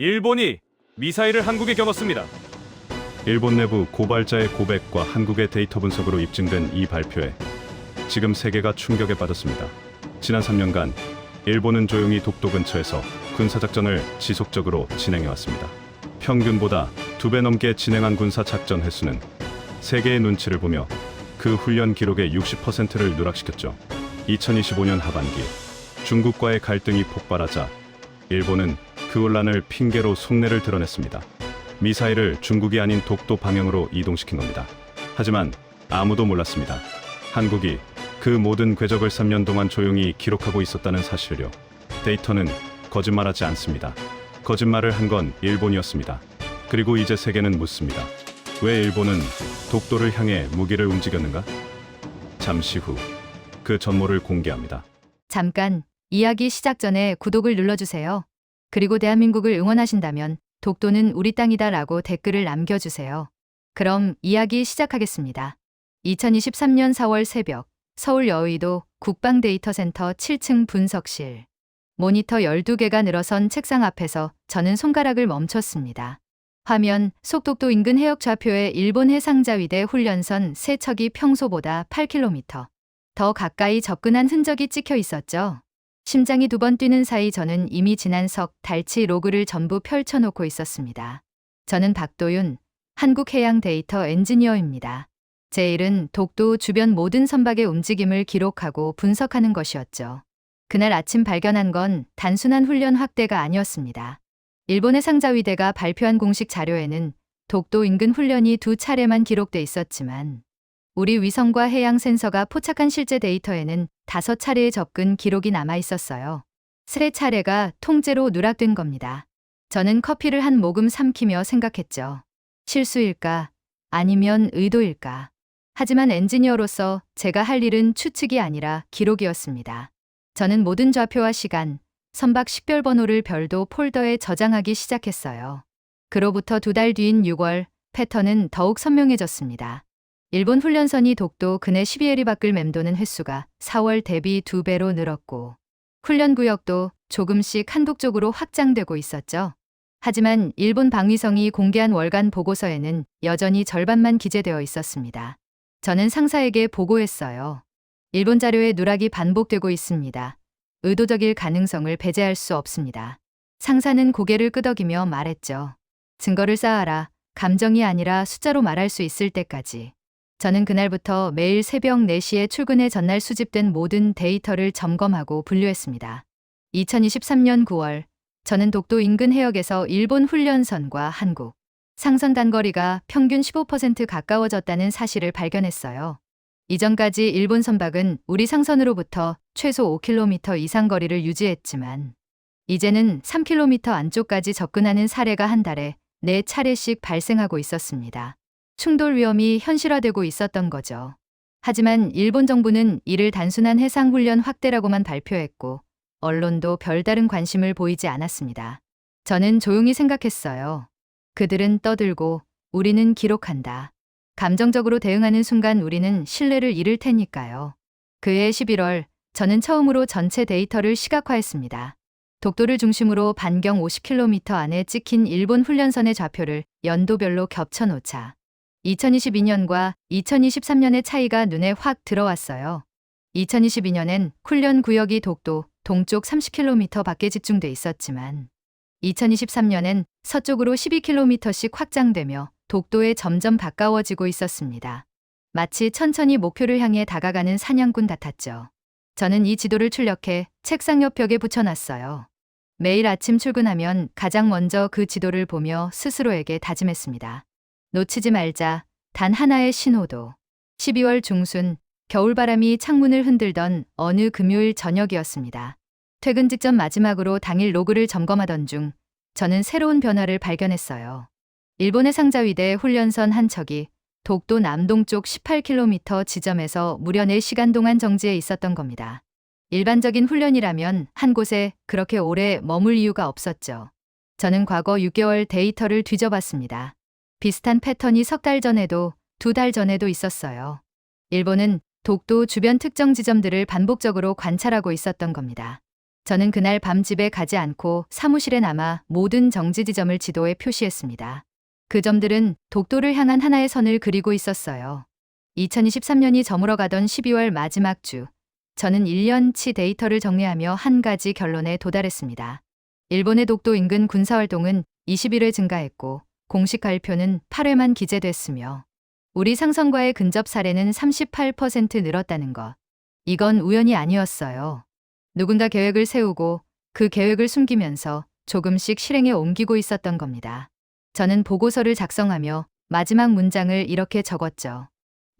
일본이 미사일을 한국에 겨눴습니다. 일본 내부 고발자의 고백과 한국의 데이터 분석으로 입증된 이 발표에 지금 세계가 충격에 빠졌습니다. 지난 3년간 일본은 조용히 독도 근처에서 군사작전을 지속적으로 진행해왔습니다. 평균보다 2배 넘게 진행한 군사작전 횟수는 세계의 눈치를 보며 그 훈련 기록의 60%를 누락시켰죠. 2025년 하반기 중국과의 갈등이 폭발하자 일본은 그 혼란을 핑계로 속내를 드러냈습니다. 미사일을 중국이 아닌 독도 방향으로 이동시킨 겁니다. 하지만 아무도 몰랐습니다. 한국이 그 모든 궤적을 3년 동안 조용히 기록하고 있었다는 사실요. 데이터는 거짓말하지 않습니다. 거짓말을 한 건 일본이었습니다. 그리고 이제 세계는 묻습니다. 왜 일본은 독도를 향해 무기를 움직였는가? 잠시 후 그 전모를 공개합니다. 잠깐, 이야기 시작 전에 구독을 눌러주세요. 그리고 대한민국을 응원하신다면 독도는 우리 땅이다 라고 댓글을 남겨주세요. 그럼 이야기 시작하겠습니다. 2023년 4월 새벽, 서울 여의도 국방데이터센터 7층 분석실. 모니터 12개가 늘어선 책상 앞에서 저는 손가락을 멈췄습니다. 화면 속 독도 인근 해역 좌표에 일본 해상자위대 훈련선 3척이 평소보다 8km 더 가까이 접근한 흔적이 찍혀 있었죠. 심장이 2번 뛰는 사이 저는 이미 지난 석 달치 로그를 전부 펼쳐놓고 있었습니다. 저는 박도윤, 한국해양데이터 엔지니어입니다. 제 일은 독도 주변 모든 선박의 움직임을 기록하고 분석하는 것이었죠. 그날 아침 발견한 건 단순한 훈련 확대가 아니었습니다. 일본 해상자위대가 발표한 공식 자료에는 독도 인근 훈련이 2차례만 기록돼 있었지만 우리 위성과 해양 센서가 포착한 실제 데이터에는 5차례의 접근 기록이 남아 있었어요. 3차례가 통째로 누락된 겁니다. 저는 커피를 한 모금 삼키며 생각했죠. 실수일까? 아니면 의도일까? 하지만 엔지니어로서 제가 할 일은 추측이 아니라 기록이었습니다. 저는 모든 좌표와 시간, 선박 식별 번호를 별도 폴더에 저장하기 시작했어요. 그로부터 2달 뒤인 6월, 패턴은 더욱 선명해졌습니다. 일본 훈련선이 독도 근해 12해리 밖을 맴도는 횟수가 4월 대비 2배로 늘었고 훈련 구역도 조금씩 한국 쪽으로 확장되고 있었죠. 하지만 일본 방위성이 공개한 월간 보고서에는 여전히 절반만 기재되어 있었습니다. 저는 상사에게 보고했어요. 일본 자료에 누락이 반복되고 있습니다. 의도적일 가능성을 배제할 수 없습니다. 상사는 고개를 끄덕이며 말했죠. 증거를 쌓아라. 감정이 아니라 숫자로 말할 수 있을 때까지. 저는 그날부터 매일 새벽 4시에 출근해 전날 수집된 모든 데이터를 점검하고 분류했습니다. 2023년 9월, 저는 독도 인근 해역에서 일본 훈련선과 한국 상선 단거리가 평균 15% 가까워졌다는 사실을 발견했어요. 이전까지 일본 선박은 우리 상선으로부터 최소 5km 이상 거리를 유지했지만 이제는 3km 안쪽까지 접근하는 사례가 한 달에 4차례씩 발생하고 있었습니다. 충돌 위험이 현실화되고 있었던 거죠. 하지만 일본 정부는 이를 단순한 해상훈련 확대라고만 발표했고 언론도 별다른 관심을 보이지 않았습니다. 저는 조용히 생각했어요. 그들은 떠들고 우리는 기록한다. 감정적으로 대응하는 순간 우리는 신뢰를 잃을 테니까요. 그해 11월, 저는 처음으로 전체 데이터를 시각화했습니다. 독도를 중심으로 반경 50km 안에 찍힌 일본 훈련선의 좌표를 연도별로 겹쳐놓자 2022년과 2023년의 차이가 눈에 확 들어왔어요. 2022년엔 훈련 구역이 독도 동쪽 30km 밖에 집중돼 있었지만 2023년엔 서쪽으로 12km씩 확장되며 독도에 점점 가까워지고 있었습니다. 마치 천천히 목표를 향해 다가가는 사냥꾼 같았죠. 저는 이 지도를 출력해 책상 옆 벽에 붙여놨어요. 매일 아침 출근하면 가장 먼저 그 지도를 보며 스스로에게 다짐했습니다. 놓치지 말자, 단 하나의 신호도. 12월 중순, 겨울바람이 창문을 흔들던 어느 금요일 저녁이었습니다. 퇴근 직전 마지막으로 당일 로그를 점검하던 중 저는 새로운 변화를 발견했어요. 일본 해상자위대 훈련선 한 척이 독도 남동쪽 18km 지점에서 무려 4시간 동안 정지해 있었던 겁니다. 일반적인 훈련이라면 한 곳에 그렇게 오래 머물 이유가 없었죠. 저는 과거 6개월 데이터를 뒤져봤습니다. 비슷한 패턴이 3달 전에도 2달 전에도 있었어요. 일본은 독도 주변 특정 지점들을 반복적으로 관찰하고 있었던 겁니다. 저는 그날 밤 집에 가지 않고 사무실에 남아 모든 정지 지점을 지도에 표시했습니다. 그 점들은 독도를 향한 하나의 선을 그리고 있었어요. 2023년이 저물어가던 12월 마지막 주, 저는 1년치 데이터를 정리하며 한 가지 결론에 도달했습니다. 일본의 독도 인근 군사활동은 21회 증가했고 공식 발표는 8회만 기재됐으며 우리 상선과의 근접 사례는 38% 늘었다는 것. 이건 우연이 아니었어요. 누군가 계획을 세우고 그 계획을 숨기면서 조금씩 실행에 옮기고 있었던 겁니다. 저는 보고서를 작성하며 마지막 문장을 이렇게 적었죠.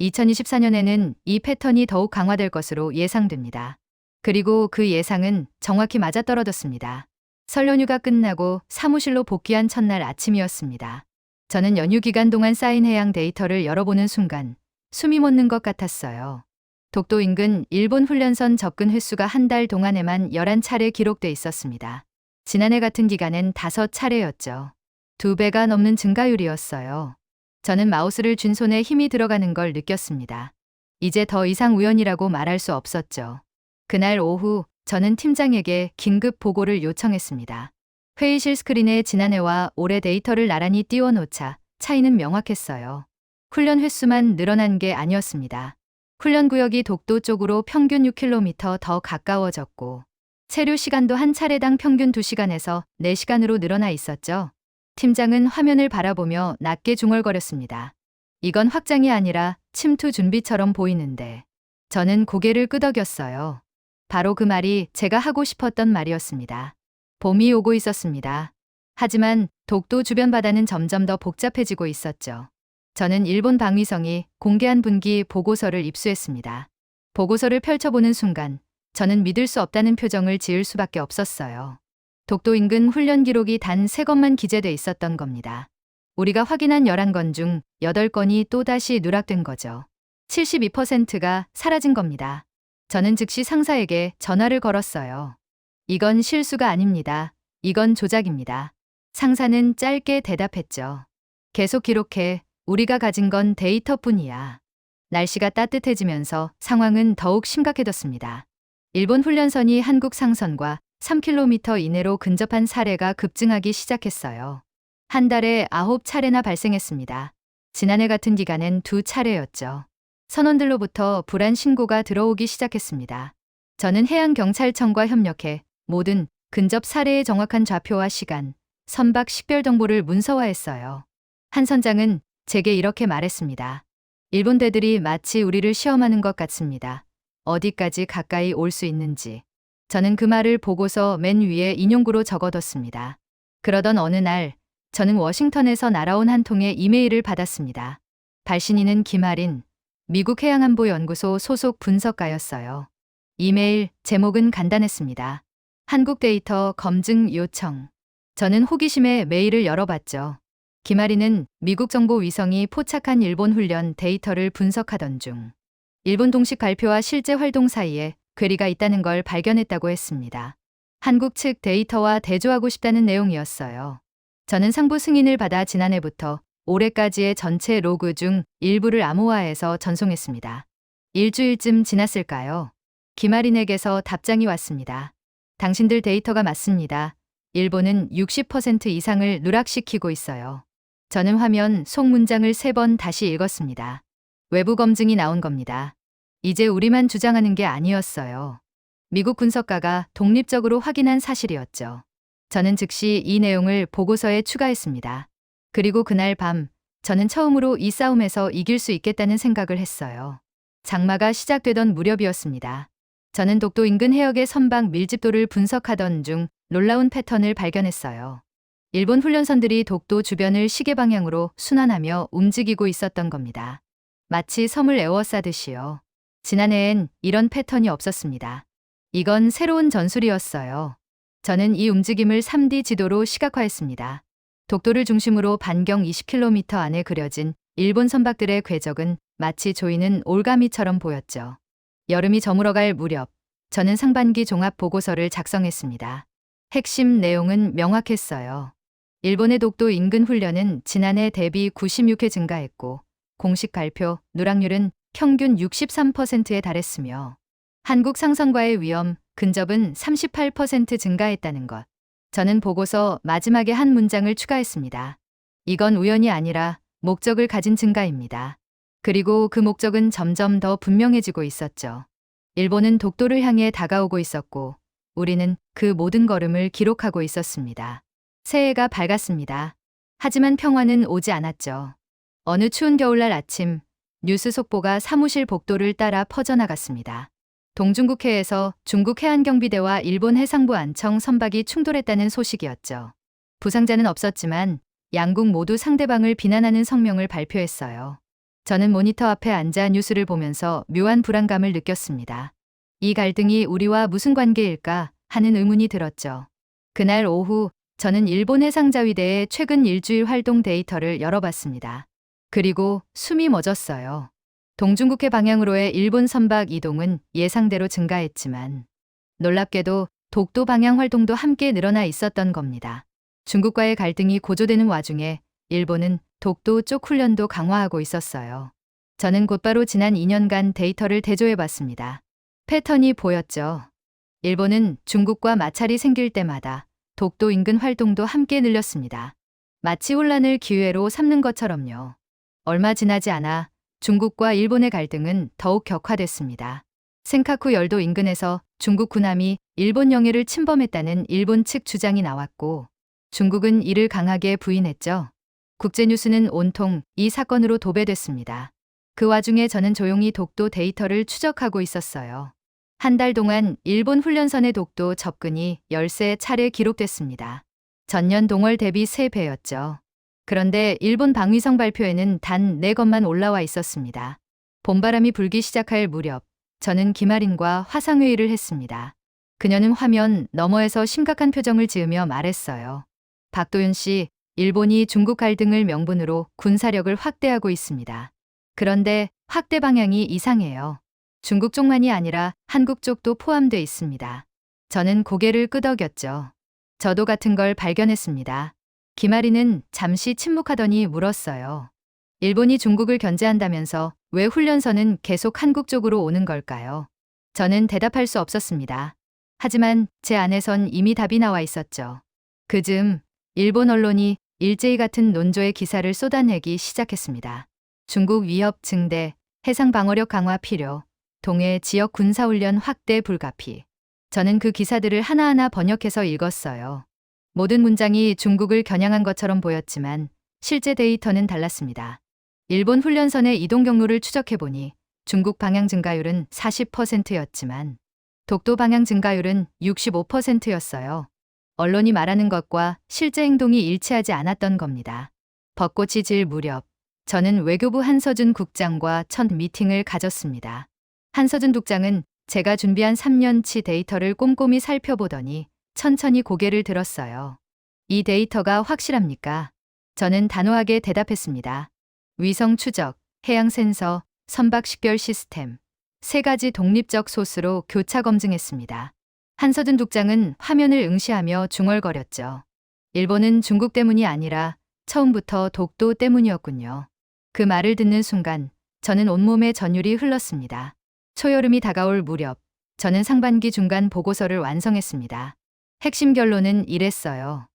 2024년에는 이 패턴이 더욱 강화될 것으로 예상됩니다. 그리고 그 예상은 정확히 맞아떨어졌습니다. 설 연휴가 끝나고 사무실로 복귀한 첫날 아침이었습니다. 저는 연휴 기간 동안 쌓인 해양 데이터를 열어보는 순간 숨이 멎는 것 같았어요. 독도 인근 일본 훈련선 접근 횟수가 한 달 동안에만 11차례 기록돼 있었습니다. 지난해 같은 기간엔 5차례였죠. 2배가 넘는 증가율이었어요. 저는 마우스를 쥔 손에 힘이 들어가는 걸 느꼈습니다. 이제 더 이상 우연이라고 말할 수 없었죠. 그날 오후 저는 팀장에게 긴급 보고를 요청했습니다. 회의실 스크린에 지난해와 올해 데이터를 나란히 띄워놓자 차이는 명확했어요. 훈련 횟수만 늘어난 게 아니었습니다. 훈련 구역이 독도 쪽으로 평균 6km 더 가까워졌고 체류 시간도 한 차례당 평균 2시간에서 4시간으로 늘어나 있었죠. 팀장은 화면을 바라보며 낮게 중얼거렸습니다. 이건 확장이 아니라 침투 준비처럼 보이는데. 저는 고개를 끄덕였어요. 바로 그 말이 제가 하고 싶었던 말이었습니다. 봄이 오고 있었습니다. 하지만 독도 주변 바다는 점점 더 복잡해지고 있었죠. 저는 일본 방위성이 공개한 분기 보고서를 입수했습니다. 보고서를 펼쳐보는 순간 저는 믿을 수 없다는 표정을 지을 수밖에 없었어요. 독도 인근 훈련 기록이 단 3건만 기재돼 있었던 겁니다. 우리가 확인한 11건 중 8건이 또다시 누락된 거죠. 72%가 사라진 겁니다. 저는 즉시 상사에게 전화를 걸었어요. 이건 실수가 아닙니다. 이건 조작입니다. 상사는 짧게 대답했죠. 계속 기록해. 우리가 가진 건 데이터뿐이야. 날씨가 따뜻해지면서 상황은 더욱 심각해졌습니다. 일본 훈련선이 한국 상선과 3km 이내로 근접한 사례가 급증하기 시작했어요. 한 달에 9차례나 발생했습니다. 지난해 같은 기간엔 2차례였죠. 선원들로부터 불안 신고가 들어오기 시작했습니다. 저는 해양경찰청과 협력해 모든 근접 사례의 정확한 좌표와 시간, 선박 식별 정보를 문서화했어요. 한 선장은 제게 이렇게 말했습니다. 일본 대들이 마치 우리를 시험하는 것 같습니다. 어디까지 가까이 올 수 있는지. 저는 그 말을 보고서 맨 위에 인용구로 적어뒀습니다. 그러던 어느 날 저는 워싱턴에서 날아온 한 통의 이메일을 받았습니다. 발신인은 김아린, 미국 해양안보연구소 소속 분석가였어요. 이메일 제목은 간단했습니다. 한국 데이터 검증 요청. 저는 호기심에 메일을 열어봤죠. 김아린은 미국 정보 위성이 포착한 일본 훈련 데이터를 분석하던 중 일본 동식 발표와 실제 활동 사이에 괴리가 있다는 걸 발견했다고 했습니다. 한국 측 데이터와 대조하고 싶다는 내용이었어요. 저는 상부 승인을 받아 지난해부터 올해까지의 전체 로그 중 일부를 암호화해서 전송했습니다. 일주일쯤 지났을까요? 김아린에게서 답장이 왔습니다. 당신들 데이터가 맞습니다. 일본은 60% 이상을 누락시키고 있어요. 저는 화면 속 문장을 3번 다시 읽었습니다. 외부 검증이 나온 겁니다. 이제 우리만 주장하는 게 아니었어요. 미국 분석가가 독립적으로 확인한 사실이었죠. 저는 즉시 이 내용을 보고서에 추가했습니다. 그리고 그날 밤 저는 처음으로 이 싸움에서 이길 수 있겠다는 생각을 했어요. 장마가 시작되던 무렵이었습니다. 저는 독도 인근 해역의 선박 밀집도를 분석하던 중 놀라운 패턴을 발견했어요. 일본 훈련선들이 독도 주변을 시계 방향으로 순환하며 움직이고 있었던 겁니다. 마치 섬을 에워싸듯이요. 지난해엔 이런 패턴이 없었습니다. 이건 새로운 전술이었어요. 저는 이 움직임을 3D 지도로 시각화했습니다. 독도를 중심으로 반경 20km 안에 그려진 일본 선박들의 궤적은 마치 조이는 올가미처럼 보였죠. 여름이 저물어갈 무렵, 저는 상반기 종합 보고서를 작성했습니다. 핵심 내용은 명확했어요. 일본의 독도 인근 훈련은 지난해 대비 96회 증가했고 공식 발표 누락률은 평균 63%에 달했으며 한국 상선과의 위험, 근접은 38% 증가했다는 것. 저는 보고서 마지막에 한 문장을 추가했습니다. 이건 우연이 아니라 목적을 가진 증가입니다. 그리고 그 목적은 점점 더 분명해지고 있었죠. 일본은 독도를 향해 다가오고 있었고 우리는 그 모든 걸음을 기록하고 있었습니다. 새해가 밝았습니다. 하지만 평화는 오지 않았죠. 어느 추운 겨울날 아침 뉴스 속보가 사무실 복도를 따라 퍼져나갔습니다. 동중국해에서 중국 해안경비대와 일본 해상부 안청 선박이 충돌했다는 소식이었죠. 부상자는 없었지만 양국 모두 상대방을 비난하는 성명을 발표했어요. 저는 모니터 앞에 앉아 뉴스를 보면서 묘한 불안감을 느꼈습니다. 이 갈등이 우리와 무슨 관계일까 하는 의문이 들었죠. 그날 오후 저는 일본 해상자위대의 최근 일주일 활동 데이터를 열어봤습니다. 그리고 숨이 멎었어요. 동중국해 방향으로의 일본 선박 이동은 예상대로 증가했지만 놀랍게도 독도 방향 활동도 함께 늘어나 있었던 겁니다. 중국과의 갈등이 고조되는 와중에 일본은 독도 쪽 훈련도 강화하고 있었어요. 저는 곧바로 지난 2년간 데이터를 대조해봤습니다. 패턴이 보였죠. 일본은 중국과 마찰이 생길 때마다 독도 인근 활동도 함께 늘렸습니다. 마치 혼란을 기회로 삼는 것처럼요. 얼마 지나지 않아 중국과 일본의 갈등은 더욱 격화됐습니다. 센카쿠 열도 인근에서 중국 군함이 일본 영해를 침범했다는 일본 측 주장이 나왔고 중국은 이를 강하게 부인했죠. 국제뉴스는 온통 이 사건으로 도배됐습니다. 그 와중에 저는 조용히 독도 데이터를 추적하고 있었어요. 한 달 동안 일본 훈련선의 독도 접근이 13차례 기록됐습니다. 전년 동월 대비 3배였죠. 그런데 일본 방위성 발표에는 단 4건만 올라와 있었습니다. 봄바람이 불기 시작할 무렵 저는 김아린과 화상회의를 했습니다. 그녀는 화면 너머에서 심각한 표정을 지으며 말했어요. 박도윤 씨, 일본이 중국 갈등을 명분으로 군사력을 확대하고 있습니다. 그런데 확대 방향이 이상해요. 중국 쪽만이 아니라 한국 쪽도 포함돼 있습니다. 저는 고개를 끄덕였죠. 저도 같은 걸 발견했습니다. 김아리는 잠시 침묵하더니 물었어요. 일본이 중국을 견제한다면서 왜 훈련선은 계속 한국 쪽으로 오는 걸까요? 저는 대답할 수 없었습니다. 하지만 제 안에선 이미 답이 나와 있었죠. 그즈음 일본 언론이 일제히 같은 논조의 기사를 쏟아내기 시작했습니다. 중국 위협 증대, 해상 방어력 강화 필요, 동해 지역 군사훈련 확대 불가피. 저는 그 기사들을 하나하나 번역해서 읽었어요. 모든 문장이 중국을 겨냥한 것처럼 보였지만 실제 데이터는 달랐습니다. 일본 훈련선의 이동 경로를 추적해보니 중국 방향 증가율은 40%였지만 독도 방향 증가율은 65%였어요. 언론이 말하는 것과 실제 행동이 일치하지 않았던 겁니다. 벚꽃이 질 무렵 저는 외교부 한서준 국장과 첫 미팅을 가졌습니다. 한서준 국장은 제가 준비한 3년치 데이터를 꼼꼼히 살펴보더니 천천히 고개를 들었어요. 이 데이터가 확실합니까? 저는 단호하게 대답했습니다. 위성 추적, 해양 센서, 선박 식별 시스템, 3가지 독립적 소스로 교차 검증했습니다. 한서준 국장은 화면을 응시하며 중얼거렸죠. 일본은 중국 때문이 아니라 처음부터 독도 때문이었군요. 그 말을 듣는 순간 저는 온몸에 전율이 흘렀습니다. 초여름이 다가올 무렵 저는 상반기 중간 보고서를 완성했습니다. 핵심 결론은 이랬어요.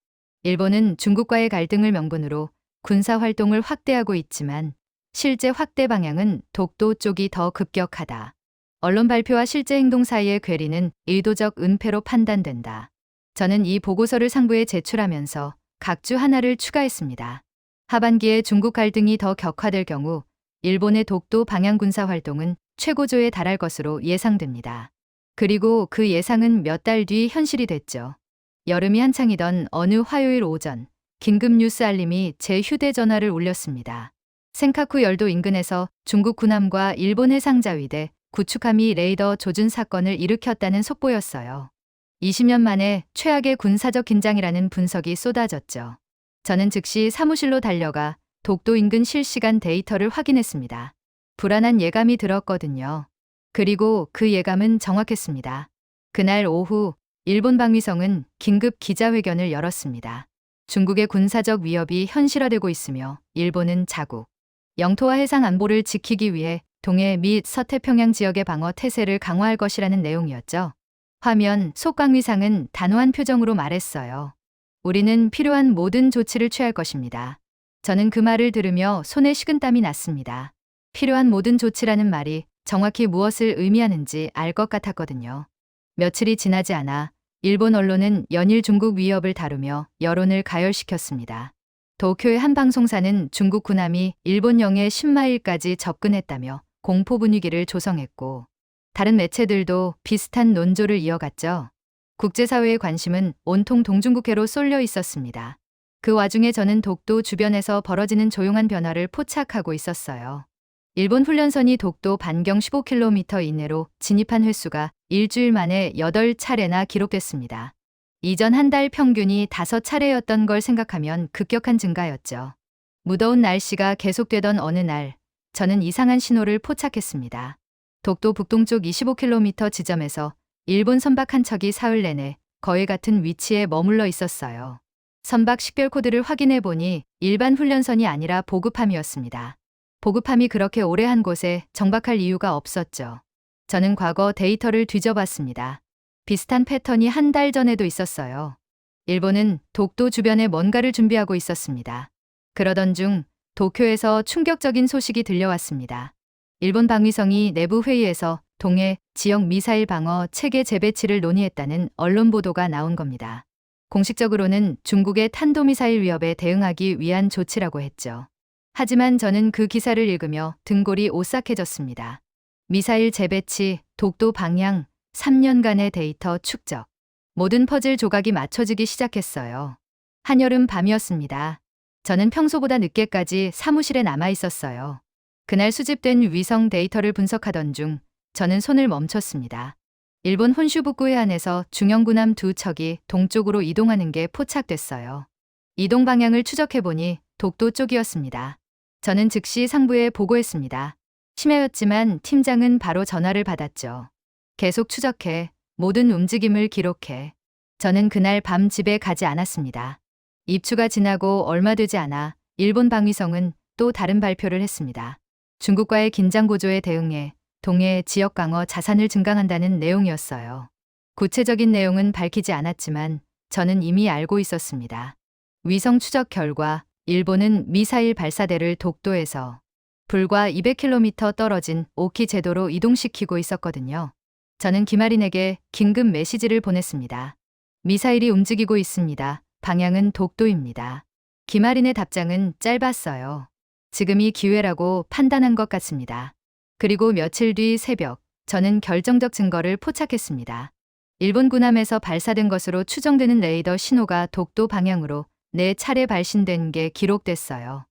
일본은 중국과의 갈등을 명분으로 군사활동을 확대하고 있지만 실제 확대 방향은 독도 쪽이 더 급격하다. 언론 발표와 실제 행동 사이의 괴리는 의도적 은폐로 판단된다. 저는 이 보고서를 상부에 제출하면서 각주 하나를 추가했습니다. 하반기에 중국 갈등이 더 격화될 경우 일본의 독도 방향 군사 활동은 최고조에 달할 것으로 예상됩니다. 그리고 그 예상은 몇 달 뒤 현실이 됐죠. 여름이 한창이던 어느 화요일 오전 긴급 뉴스 알림이 제 휴대전화를 울렸습니다. 센카쿠 열도 인근에서 중국 군함과 일본 해상자위대 구축함이 레이더 조준 사건을 일으켰다는 속보였어요. 20년 만에 최악의 군사적 긴장이라는 분석이 쏟아졌죠. 저는 즉시 사무실로 달려가 독도 인근 실시간 데이터를 확인했습니다. 불안한 예감이 들었거든요. 그리고 그 예감은 정확했습니다. 그날 오후 일본 방위성은 긴급 기자회견을 열었습니다. 중국의 군사적 위협이 현실화되고 있으며 일본은 자국, 영토와 해상 안보를 지키기 위해 동해 및 서태평양 지역의 방어 태세를 강화할 것이라는 내용이었죠. 화면 속 강위상은 단호한 표정으로 말했어요. 우리는 필요한 모든 조치를 취할 것입니다. 저는 그 말을 들으며 손에 식은땀이 났습니다. 필요한 모든 조치라는 말이 정확히 무엇을 의미하는지 알 것 같았거든요. 며칠이 지나지 않아 일본 언론은 연일 중국 위협을 다루며 여론을 가열시켰습니다. 도쿄의 한 방송사는 중국 군함이 일본 영해 10마일까지 접근했다며 공포 분위기를 조성했고, 다른 매체들도 비슷한 논조를 이어갔죠. 국제사회의 관심은 온통 동중국해로 쏠려 있었습니다. 그 와중에 저는 독도 주변에서 벌어지는 조용한 변화를 포착하고 있었어요. 일본 훈련선이 독도 반경 15km 이내로 진입한 횟수가 일주일 만에 8차례나 기록됐습니다. 이전 한 달 평균이 5차례였던 걸 생각하면 급격한 증가였죠. 무더운 날씨가 계속되던 어느 날, 저는 이상한 신호를 포착했습니다. 독도 북동쪽 25km 지점에서 일본 선박 한 척이 사흘 내내 거의 같은 위치에 머물러 있었어요. 선박 식별 코드를 확인해 보니 일반 훈련선이 아니라 보급함이었습니다. 보급함이 그렇게 오래 한 곳에 정박할 이유가 없었죠. 저는 과거 데이터를 뒤져봤습니다. 비슷한 패턴이 한 달 전에도 있었어요. 일본은 독도 주변에 뭔가를 준비하고 있었습니다. 그러던 중 도쿄에서 충격적인 소식이 들려왔습니다. 일본 방위성이 내부 회의에서 동해 지역 미사일 방어 체계 재배치를 논의했다는 언론 보도가 나온 겁니다. 공식적으로는 중국의 탄도미사일 위협에 대응하기 위한 조치라고 했죠. 하지만 저는 그 기사를 읽으며 등골이 오싹해졌습니다. 미사일 재배치, 독도 방향, 3년간의 데이터 축적. 모든 퍼즐 조각이 맞춰지기 시작했어요. 한여름 밤이었습니다. 저는 평소보다 늦게까지 사무실에 남아 있었어요. 그날 수집된 위성 데이터를 분석하던 중 저는 손을 멈췄습니다. 일본 혼슈 북부 해안에서 중형 군함 2척이 동쪽으로 이동하는 게 포착됐어요. 이동 방향을 추적해보니 독도 쪽이었습니다. 저는 즉시 상부에 보고했습니다. 심야였지만 팀장은 바로 전화를 받았죠. 계속 추적해, 모든 움직임을 기록해. 저는 그날 밤 집에 가지 않았습니다. 입추가 지나고 얼마 되지 않아 일본 방위성은 또 다른 발표를 했습니다. 중국과의 긴장 고조에 대응해 동해 지역 강화 자산을 증강한다는 내용이었어요. 구체적인 내용은 밝히지 않았지만 저는 이미 알고 있었습니다. 위성 추적 결과 일본은 미사일 발사대를 독도에서 불과 200km 떨어진 오키 제도로 이동시키고 있었거든요. 저는 김아린에게 긴급 메시지를 보냈습니다. 미사일이 움직이고 있습니다. 방향은 독도입니다. 김아린의 답장은 짧았어요. 지금이 기회라고 판단한 것 같습니다. 그리고 며칠 뒤 새벽, 저는 결정적 증거를 포착했습니다. 일본 군함에서 발사된 것으로 추정되는 레이더 신호가 독도 방향으로 4차례 발신된 게 기록됐어요.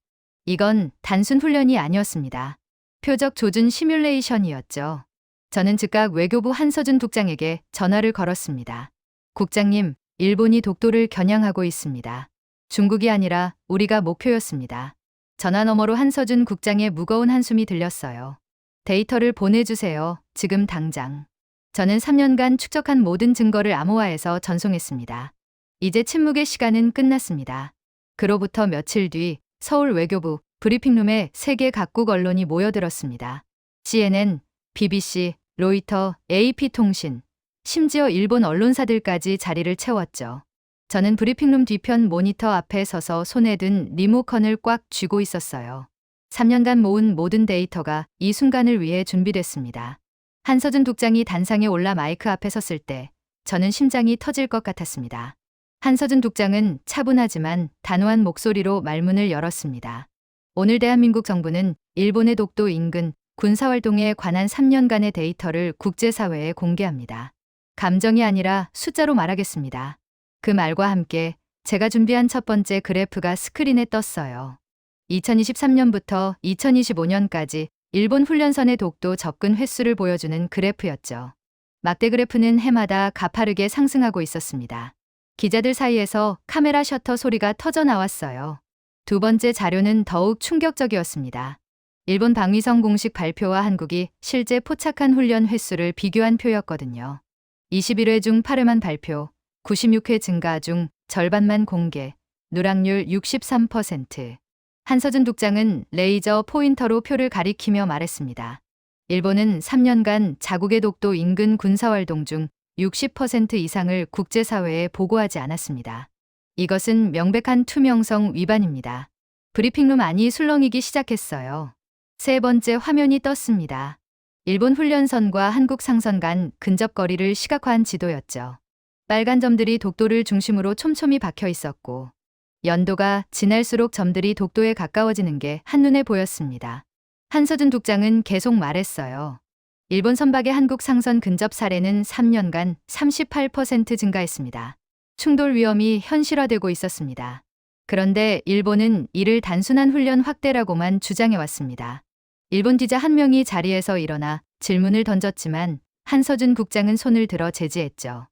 이건 단순 훈련이 아니었습니다. 표적 조준 시뮬레이션이었죠. 저는 즉각 외교부 한서준 국장에게 전화를 걸었습니다. 국장님, 일본이 독도를 겨냥하고 있습니다. 중국이 아니라 우리가 목표였습니다. 전화 너머로 한서준 국장의 무거운 한숨이 들렸어요. 데이터를 보내주세요. 지금 당장. 저는 3년간 축적한 모든 증거를 암호화해서 전송했습니다. 이제 침묵의 시간은 끝났습니다. 그로부터 며칠 뒤 서울 외교부 브리핑룸에 세계 각국 언론이 모여들었습니다. CNN, BBC, 로이터, AP통신, 심지어 일본 언론사들까지 자리를 채웠죠. 저는 브리핑룸 뒤편 모니터 앞에 서서 손에 든 리모컨을 꽉 쥐고 있었어요. 3년간 모은 모든 데이터가 이 순간을 위해 준비됐습니다. 한서준 국장이 단상에 올라 마이크 앞에 섰을 때 저는 심장이 터질 것 같았습니다. 한서준 국장은 차분하지만 단호한 목소리로 말문을 열었습니다. 오늘 대한민국 정부는 일본의 독도 인근 군사활동에 관한 3년간의 데이터를 국제사회에 공개합니다. 감정이 아니라 숫자로 말하겠습니다. 그 말과 함께 제가 준비한 첫 번째 그래프가 스크린에 떴어요. 2023년부터 2025년까지 일본 훈련선의 독도 접근 횟수를 보여주는 그래프였죠. 막대 그래프는 해마다 가파르게 상승하고 있었습니다. 기자들 사이에서 카메라 셔터 소리가 터져 나왔어요. 두 번째 자료는 더욱 충격적이었습니다. 일본 방위성 공식 발표와 한국이 실제 포착한 훈련 횟수를 비교한 표였거든요. 21회 중 8회만 발표, 96회 증가 중 절반만 공개, 누락률 63%. 한서준 국장은 레이저 포인터로 표를 가리키며 말했습니다. 일본은 3년간 자국의 독도 인근 군사활동 중 60% 이상을 국제사회에 보고하지 않았습니다. 이것은 명백한 투명성 위반입니다. 브리핑룸 안이 술렁이기 시작했어요. 세 번째 화면이 떴습니다. 일본 훈련선과 한국 상선 간 근접거리를 시각화한 지도였죠. 빨간 점들이 독도를 중심으로 촘촘히 박혀 있었고 연도가 지날수록 점들이 독도에 가까워지는 게 한눈에 보였습니다. 한서준 국장은 계속 말했어요. 일본 선박의 한국 상선 근접 사례는 3년간 38% 증가했습니다. 충돌 위험이 현실화되고 있었습니다. 그런데 일본은 이를 단순한 훈련 확대라고만 주장해왔습니다. 일본 기자 한 명이 자리에서 일어나 질문을 던졌지만 한서준 국장은 손을 들어 제지했죠.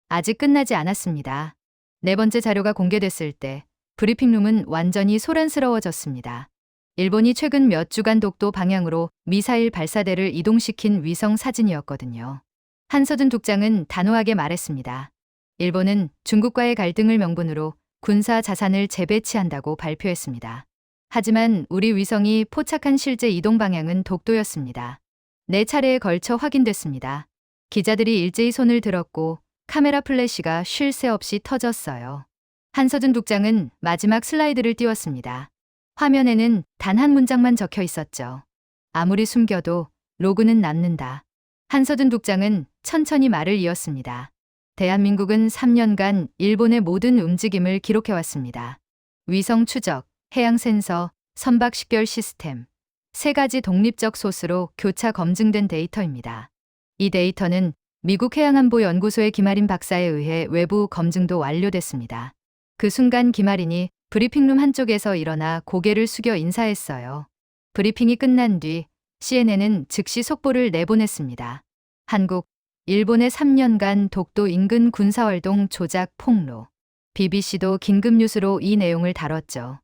아직 끝나지 않았습니다. 네 번째 자료가 공개됐을 때 브리핑룸은 완전히 소란스러워졌습니다. 일본이 최근 몇 주간 독도 방향으로 미사일 발사대를 이동시킨 위성 사진이었거든요. 한서준 국장은 단호하게 말했습니다. 일본은 중국과의 갈등을 명분으로 군사 자산을 재배치한다고 발표했습니다. 하지만 우리 위성이 포착한 실제 이동 방향은 독도였습니다. 네 차례에 걸쳐 확인됐습니다. 기자들이 일제히 손을 들었고 카메라 플래시가 쉴 새 없이 터졌어요. 한서준 국장은 마지막 슬라이드를 띄웠습니다. 화면에는 단 한 문장만 적혀 있었죠. 아무리 숨겨도 로그는 남는다. 한서준 국장은 천천히 말을 이었습니다. 대한민국은 3년간 일본의 모든 움직임을 기록해왔습니다. 위성 추적, 해양 센서, 선박 식별 시스템, 세 가지 독립적 소스로 교차 검증된 데이터입니다. 이 데이터는 미국 해양안보연구소의 김아린 박사에 의해 외부 검증도 완료됐습니다. 그 순간 김아린이 브리핑룸 한쪽에서 일어나 고개를 숙여 인사했어요. 브리핑이 끝난 뒤 CNN은 즉시 속보를 내보냈습니다. 한국, 일본의 3년간 독도 인근 군사활동 조작 폭로. BBC도 긴급뉴스로 이 내용을 다뤘죠.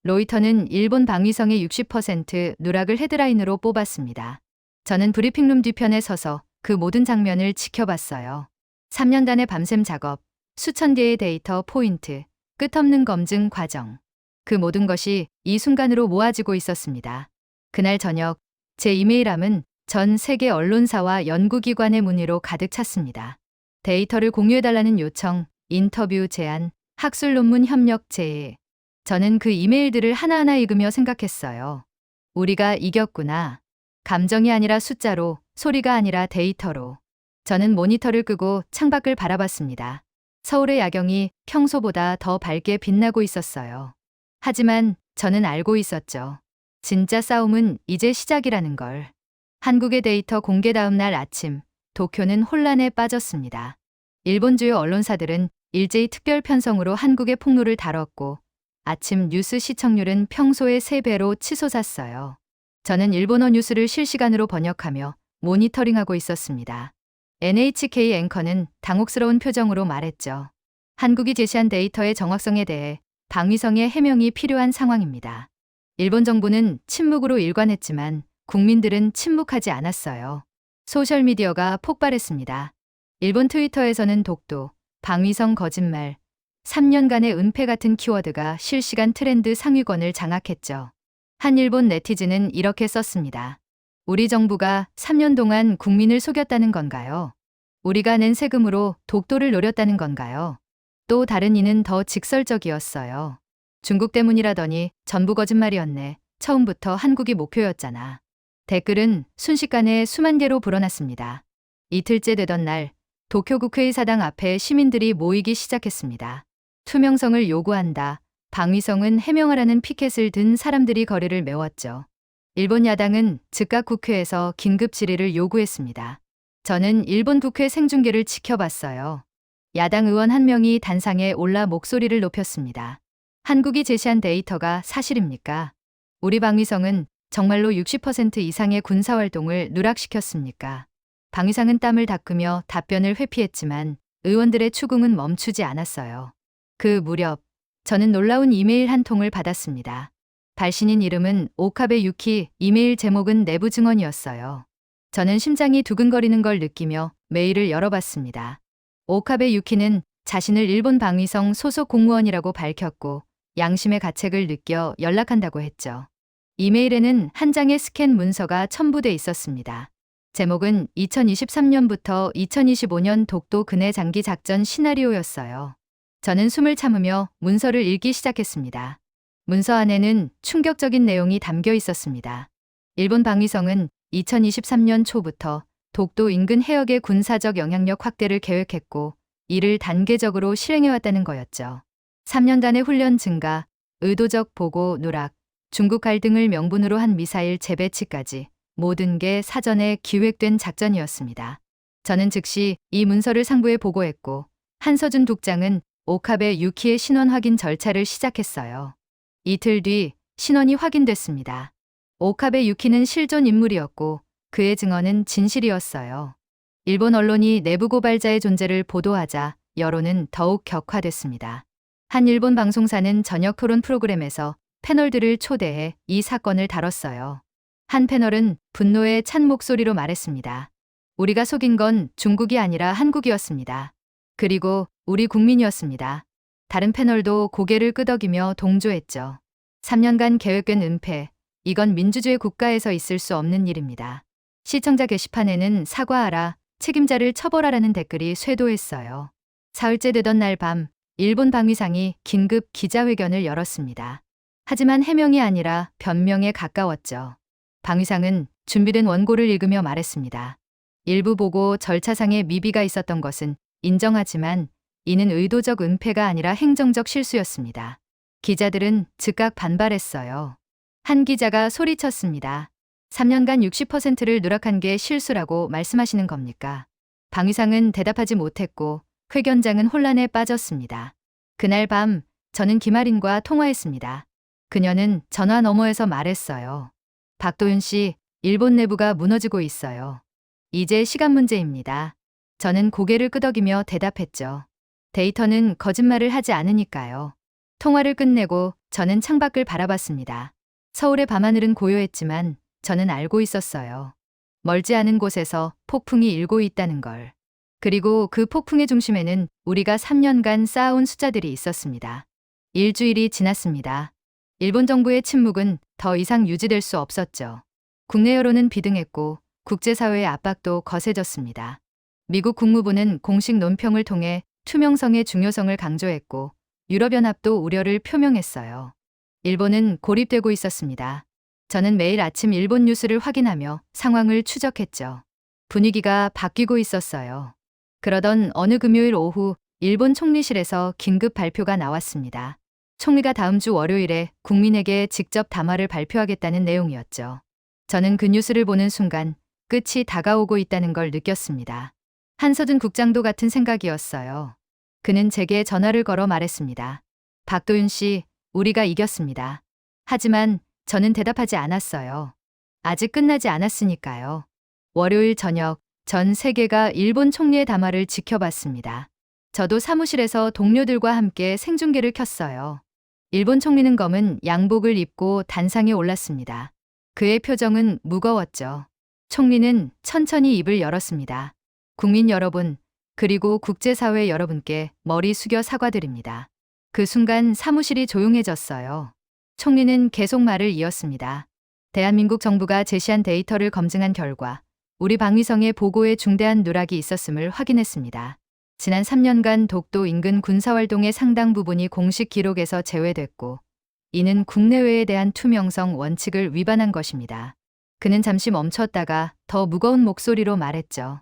로이터는 일본 방위성의 60% 누락을 헤드라인으로 뽑았습니다. 저는 브리핑룸 뒤편에 서서 그 모든 장면을 지켜봤어요. 3년간의 밤샘 작업, 수천 개의 데이터 포인트, 끝없는 검증 과정. 그 모든 것이 이 순간으로 모아지고 있었습니다. 그날 저녁, 제 이메일함은 전 세계 언론사와 연구기관의 문의로 가득 찼습니다. 데이터를 공유해달라는 요청, 인터뷰 제안, 학술 논문 협력 제의. 저는 그 이메일들을 하나하나 읽으며 생각했어요. 우리가 이겼구나. 감정이 아니라 숫자로, 소리가 아니라 데이터로. 저는 모니터를 끄고 창밖을 바라봤습니다. 서울의 야경이 평소보다 더 밝게 빛나고 있었어요. 하지만 저는 알고 있었죠. 진짜 싸움은 이제 시작이라는 걸. 한국의 데이터 공개 다음 날 아침, 도쿄는 혼란에 빠졌습니다. 일본 주요 언론사들은 일제히 특별 편성으로 한국의 폭로를 다뤘고 아침 뉴스 시청률은 평소의 3배로 치솟았어요. 저는 일본어 뉴스를 실시간으로 번역하며 모니터링하고 있었습니다. NHK 앵커는 당혹스러운 표정으로 말했죠. 한국이 제시한 데이터의 정확성에 대해 방위성의 해명이 필요한 상황입니다. 일본 정부는 침묵으로 일관했지만 국민들은 침묵하지 않았어요. 소셜미디어가 폭발했습니다. 일본 트위터에서는 독도, 방위성 거짓말, 3년간의 은폐 같은 키워드가 실시간 트렌드 상위권을 장악했죠. 한 일본 네티즌은 이렇게 썼습니다. 우리 정부가 3년 동안 국민을 속였다는 건가요? 우리가 낸 세금으로 독도를 노렸다는 건가요? 또 다른 이는 더 직설적이었어요. 중국 때문이라더니 전부 거짓말이었네. 처음부터 한국이 목표였잖아. 댓글은 순식간에 수만 개로 불어났습니다. 이틀째 되던 날, 도쿄 국회의사당 앞에 시민들이 모이기 시작했습니다. 투명성을 요구한다. 방위성은 해명하라는 피켓을 든 사람들이 거리를 메웠죠. 일본 야당은 즉각 국회에서 긴급 질의를 요구했습니다. 저는 일본 국회 생중계를 지켜봤어요. 야당 의원 한 명이 단상에 올라 목소리를 높였습니다. 한국이 제시한 데이터가 사실입니까? 우리 방위성은 정말로 60% 이상의 군사활동을 누락시켰습니까? 방위상은 땀을 닦으며 답변을 회피했지만 의원들의 추궁은 멈추지 않았어요. 그 무렵 저는 놀라운 이메일 한 통을 받았습니다. 발신인 이름은 오카베 유키, 이메일 제목은 내부 증언이었어요. 저는 심장이 두근거리는 걸 느끼며 메일을 열어봤습니다. 오카베 유키는 자신을 일본 방위성 소속 공무원이라고 밝혔고 양심의 가책을 느껴 연락한다고 했죠. 이메일에는 한 장의 스캔 문서가 첨부돼 있었습니다. 제목은 2023년부터 2025년 독도 근해 장기 작전 시나리오였어요. 저는 숨을 참으며 문서를 읽기 시작했습니다. 문서 안에는 충격적인 내용이 담겨 있었습니다. 일본 방위성은 2023년 초부터 독도 인근 해역의 군사적 영향력 확대를 계획했고 이를 단계적으로 실행해왔다는 거였죠. 3년간의 훈련 증가, 의도적 보고 누락, 중국 갈등을 명분으로 한 미사일 재배치까지 모든 게 사전에 기획된 작전이었습니다. 저는 즉시 이 문서를 상부에 보고했고 한서준 국장은 오카베 유키의 신원 확인 절차를 시작했어요. 이틀 뒤 신원이 확인됐습니다. 오카베 유키는 실존 인물이었고 그의 증언은 진실이었어요. 일본 언론이 내부 고발자의 존재를 보도하자 여론은 더욱 격화됐습니다. 한 일본 방송사는 저녁 토론 프로그램에서 패널들을 초대해 이 사건을 다뤘어요. 한 패널은 분노에 찬 목소리로 말했습니다. 우리가 속인 건 중국이 아니라 한국이었습니다. 그리고 우리 국민이었습니다. 다른 패널도 고개를 끄덕이며 동조했죠. 3년간 계획된 은폐, 이건 민주주의 국가에서 있을 수 없는 일입니다. 시청자 게시판에는 사과하라, 책임자를 처벌하라는 댓글이 쇄도했어요. 사흘째 되던 날 밤, 일본 방위상이 긴급 기자회견을 열었습니다. 하지만 해명이 아니라 변명에 가까웠죠. 방위상은 준비된 원고를 읽으며 말했습니다. 일부 보고 절차상의 미비가 있었던 것은 인정하지만 이는 의도적 은폐가 아니라 행정적 실수였습니다. 기자들은 즉각 반발했어요. 한 기자가 소리쳤습니다. 3년간 60%를 누락한 게 실수라고 말씀하시는 겁니까? 방위상은 대답하지 못했고 회견장은 혼란에 빠졌습니다. 그날 밤 저는 김아린과 통화했습니다. 그녀는 전화 너머에서 말했어요. 박도윤 씨, 일본 내부가 무너지고 있어요. 이제 시간 문제입니다. 저는 고개를 끄덕이며 대답했죠. 데이터는 거짓말을 하지 않으니까요. 통화를 끝내고 저는 창밖을 바라봤습니다. 서울의 밤하늘은 고요했지만 저는 알고 있었어요. 멀지 않은 곳에서 폭풍이 일고 있다는 걸. 그리고 그 폭풍의 중심에는 우리가 3년간 쌓아온 숫자들이 있었습니다. 일주일이 지났습니다. 일본 정부의 침묵은 더 이상 유지될 수 없었죠. 국내 여론은 비등했고 국제사회의 압박도 거세졌습니다. 미국 국무부는 공식 논평을 통해 투명성의 중요성을 강조했고 유럽연합도 우려를 표명했어요. 일본은 고립되고 있었습니다. 저는 매일 아침 일본 뉴스를 확인하며 상황을 추적했죠. 분위기가 바뀌고 있었어요. 그러던 어느 금요일 오후 일본 총리실에서 긴급 발표가 나왔습니다. 총리가 다음 주 월요일에 국민에게 직접 담화를 발표하겠다는 내용이었죠. 저는 그 뉴스를 보는 순간 끝이 다가오고 있다는 걸 느꼈습니다. 한서준 국장도 같은 생각이었어요. 그는 제게 전화를 걸어 말했습니다. 박도윤 씨, 우리가 이겼습니다. 하지만 저는 대답하지 않았어요. 아직 끝나지 않았으니까요. 월요일 저녁, 전 세계가 일본 총리의 담화를 지켜봤습니다. 저도 사무실에서 동료들과 함께 생중계를 켰어요. 일본 총리는 검은 양복을 입고 단상에 올랐습니다. 그의 표정은 무거웠죠. 총리는 천천히 입을 열었습니다. 국민 여러분, 그리고 국제사회 여러분께 머리 숙여 사과드립니다. 그 순간 사무실이 조용해졌어요. 총리는 계속 말을 이었습니다. 대한민국 정부가 제시한 데이터를 검증한 결과 우리 방위성의 보고에 중대한 누락이 있었음을 확인했습니다. 지난 3년간 독도 인근 군사활동의 상당 부분이 공식 기록에서 제외됐고 이는 국내외에 대한 투명성 원칙을 위반한 것입니다. 그는 잠시 멈췄다가 더 무거운 목소리로 말했죠.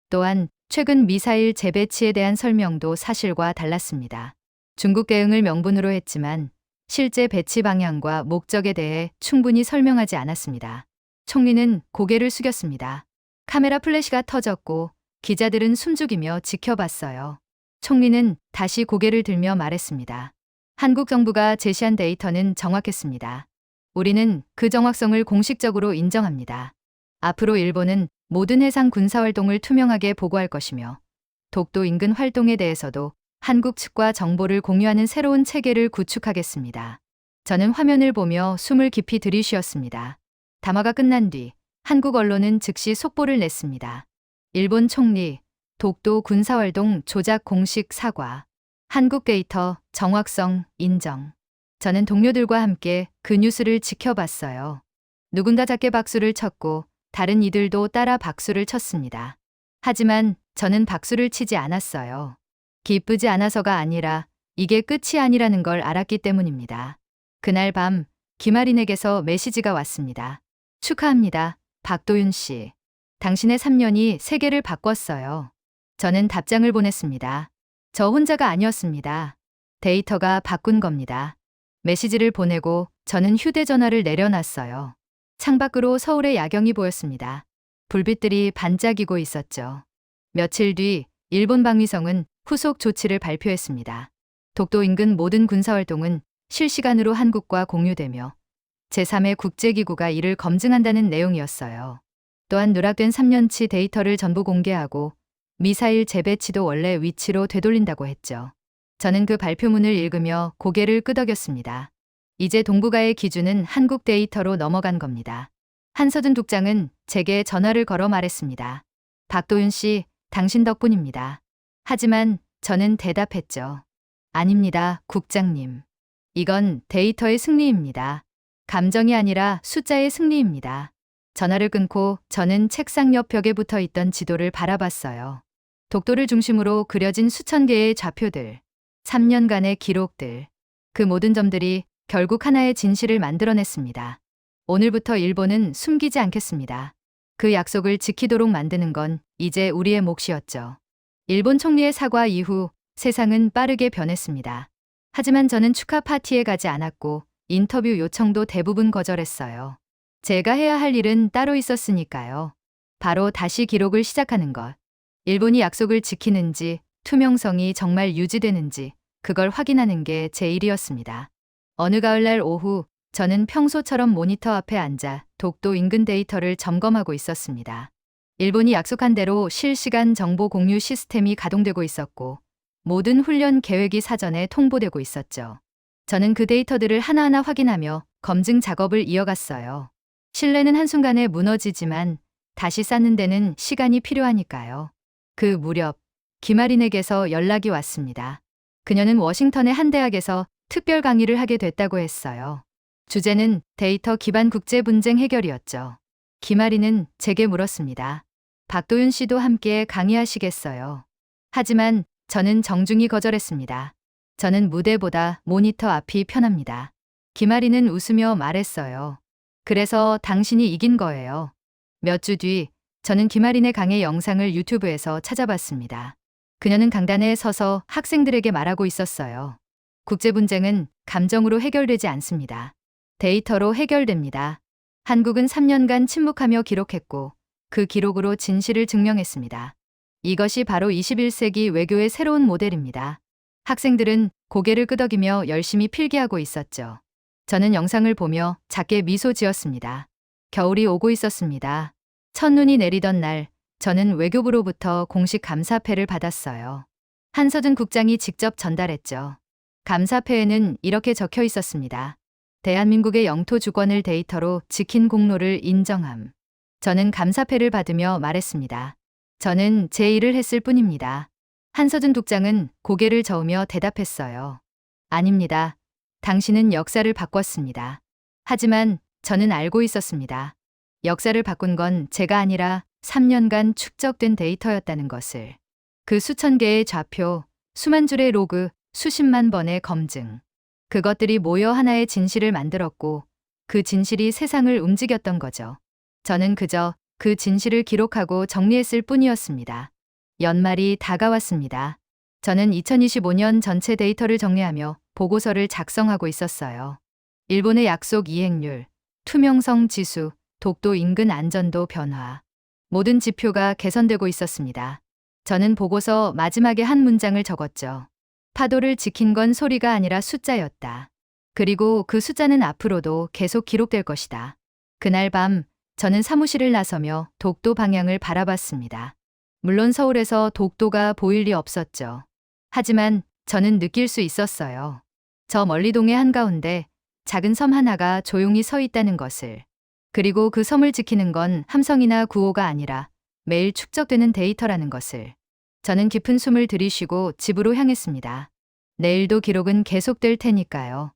또한 최근 미사일 재배치에 대한 설명도 사실과 달랐습니다. 중국 대응을 명분으로 했지만 실제 배치 방향과 목적에 대해 충분히 설명하지 않았습니다. 총리는 고개를 숙였습니다. 카메라 플래시가 터졌고 기자들은 숨죽이며 지켜봤어요. 총리는 다시 고개를 들며 말했습니다. 한국 정부가 제시한 데이터는 정확했습니다. 우리는 그 정확성을 공식적으로 인정합니다. 앞으로 일본은 모든 해상 군사활동을 투명하게 보고할 것이며 독도 인근 활동에 대해서도 한국 측과 정보를 공유하는 새로운 체계를 구축하겠습니다. 저는 화면을 보며 숨을 깊이 들이쉬었습니다. 담화가 끝난 뒤 한국 언론은 즉시 속보를 냈습니다. 일본 총리, 독도 군사활동 조작 공식 사과, 한국 데이터 정확성 인정. 저는 동료들과 함께 그 뉴스를 지켜봤어요. 누군가 작게 박수를 쳤고 다른 이들도 따라 박수를 쳤습니다. 하지만 저는 박수를 치지 않았어요. 기쁘지 않아서가 아니라 이게 끝이 아니라는 걸 알았기 때문입니다. 그날 밤 김아린에게서 메시지가 왔습니다. 축하합니다, 박도윤 씨. 당신의 3년이 세계를 바꿨어요. 저는 답장을 보냈습니다. 저 혼자가 아니었습니다. 데이터가 바꾼 겁니다. 메시지를 보내고 저는 휴대전화를 내려놨어요. 창밖으로 서울의 야경이 보였습니다. 불빛들이 반짝이고 있었죠. 며칠 뒤 일본 방위성은 후속 조치를 발표했습니다. 독도 인근 모든 군사활동은 실시간으로 한국과 공유되며 제3의 국제기구가 이를 검증한다는 내용이었어요. 또한 누락된 3년치 데이터를 전부 공개하고 미사일 재배치도 원래 위치로 되돌린다고 했죠. 저는 그 발표문을 읽으며 고개를 끄덕였습니다. 이제 동북아의 기준은 한국 데이터로 넘어간 겁니다. 한서준 국장은 제게 전화를 걸어 말했습니다. 박도윤 씨, 당신 덕분입니다. 하지만 저는 대답했죠. 아닙니다, 국장님. 이건 데이터의 승리입니다. 감정이 아니라 숫자의 승리입니다. 전화를 끊고 저는 책상 옆 벽에 붙어 있던 지도를 바라봤어요. 독도를 중심으로 그려진 수천 개의 좌표들, 3년간의 기록들, 그 모든 점들이 결국 하나의 진실을 만들어냈습니다. 오늘부터 일본은 숨기지 않겠습니다. 그 약속을 지키도록 만드는 건 이제 우리의 몫이었죠. 일본 총리의 사과 이후 세상은 빠르게 변했습니다. 하지만 저는 축하 파티에 가지 않았고 인터뷰 요청도 대부분 거절했어요. 제가 해야 할 일은 따로 있었으니까요. 바로 다시 기록을 시작하는 것. 일본이 약속을 지키는지, 투명성이 정말 유지되는지 그걸 확인하는 게 제 일이었습니다. 어느 가을날 오후 저는 평소처럼 모니터 앞에 앉아 독도 인근 데이터를 점검하고 있었습니다. 일본이 약속한 대로 실시간 정보 공유 시스템이 가동되고 있었고 모든 훈련 계획이 사전에 통보되고 있었죠. 저는 그 데이터들을 하나하나 확인하며 검증 작업을 이어갔어요. 신뢰는 한순간에 무너지지만 다시 쌓는 데는 시간이 필요하니까요. 그 무렵 김아린에게서 연락이 왔습니다. 그녀는 워싱턴의 한 대학에서 특별 강의를 하게 됐다고 했어요. 주제는 데이터 기반 국제 분쟁 해결이었죠. 김아린은 제게 물었습니다. 박도윤 씨도 함께 강의하시겠어요? 하지만 저는 정중히 거절했습니다. 저는 무대보다 모니터 앞이 편합니다. 김아린은 웃으며 말했어요. 그래서 당신이 이긴 거예요. 몇 주 뒤 저는 김아린의 강의 영상을 유튜브에서 찾아봤습니다. 그녀는 강단에 서서 학생들에게 말하고 있었어요. 국제 분쟁은 감정으로 해결되지 않습니다. 데이터로 해결됩니다. 한국은 3년간 침묵하며 기록했고 그 기록으로 진실을 증명했습니다. 이것이 바로 21세기 외교의 새로운 모델입니다. 학생들은 고개를 끄덕이며 열심히 필기하고 있었죠. 저는 영상을 보며 작게 미소 지었습니다. 겨울이 오고 있었습니다. 첫눈이 내리던 날 저는 외교부로부터 공식 감사패를 받았어요. 한서준 국장이 직접 전달했죠. 감사패에는 이렇게 적혀 있었습니다. 대한민국의 영토 주권을 데이터로 지킨 공로를 인정함. 저는 감사패를 받으며 말했습니다. 저는 제 일을 했을 뿐입니다. 한서준 국장은 고개를 저으며 대답했어요. 아닙니다. 당신은 역사를 바꿨습니다. 하지만 저는 알고 있었습니다. 역사를 바꾼 건 제가 아니라 3년간 축적된 데이터였다는 것을. 그 수천 개의 좌표, 수만 줄의 로그, 수십만 번의 검증. 그것들이 모여 하나의 진실을 만들었고 그 진실이 세상을 움직였던 거죠. 저는 그저 그 진실을 기록하고 정리했을 뿐이었습니다. 연말이 다가왔습니다. 저는 2025년 전체 데이터를 정리하며 보고서를 작성하고 있었어요. 일본의 약속 이행률, 투명성 지수, 독도 인근 안전도 변화. 모든 지표가 개선되고 있었습니다. 저는 보고서 마지막에 한 문장을 적었죠. 파도를 지킨 건 소리가 아니라 숫자였다. 그리고 그 숫자는 앞으로도 계속 기록될 것이다. 그날 밤 저는 사무실을 나서며 독도 방향을 바라봤습니다. 물론 서울에서 독도가 보일 리 없었죠. 하지만 저는 느낄 수 있었어요. 저 멀리 동해 한가운데 작은 섬 하나가 조용히 서 있다는 것을. 그리고 그 섬을 지키는 건 함성이나 구호가 아니라 매일 축적되는 데이터라는 것을. 저는 깊은 숨을 들이쉬고 집으로 향했습니다. 내일도 기록은 계속될 테니까요.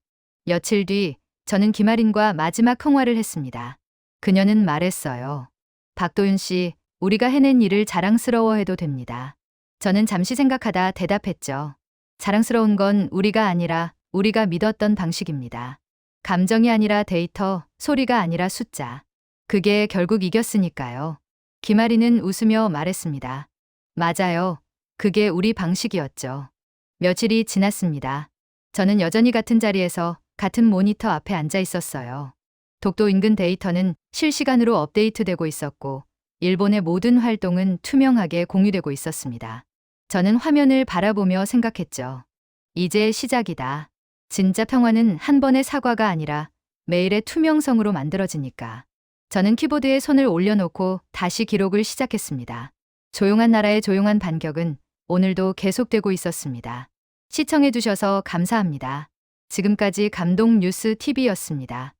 며칠 뒤 저는 김아린과 마지막 통화를 했습니다. 그녀는 말했어요. 박도윤 씨, 우리가 해낸 일을 자랑스러워해도 됩니다. 저는 잠시 생각하다 대답했죠. 자랑스러운 건 우리가 아니라 우리가 믿었던 방식입니다. 감정이 아니라 데이터, 소리가 아니라 숫자. 그게 결국 이겼으니까요. 김아리는 웃으며 말했습니다. 맞아요. 그게 우리 방식이었죠. 며칠이 지났습니다. 저는 여전히 같은 자리에서 같은 모니터 앞에 앉아 있었어요. 독도 인근 데이터는 실시간으로 업데이트되고 있었고, 일본의 모든 활동은 투명하게 공유되고 있었습니다. 저는 화면을 바라보며 생각했죠. 이제 시작이다. 진짜 평화는 한 번의 사과가 아니라 매일의 투명성으로 만들어지니까. 저는 키보드에 손을 올려놓고 다시 기록을 시작했습니다. 조용한 나라의 조용한 반격은 오늘도 계속되고 있었습니다. 시청해주셔서 감사합니다. 지금까지 감동 뉴스 TV였습니다.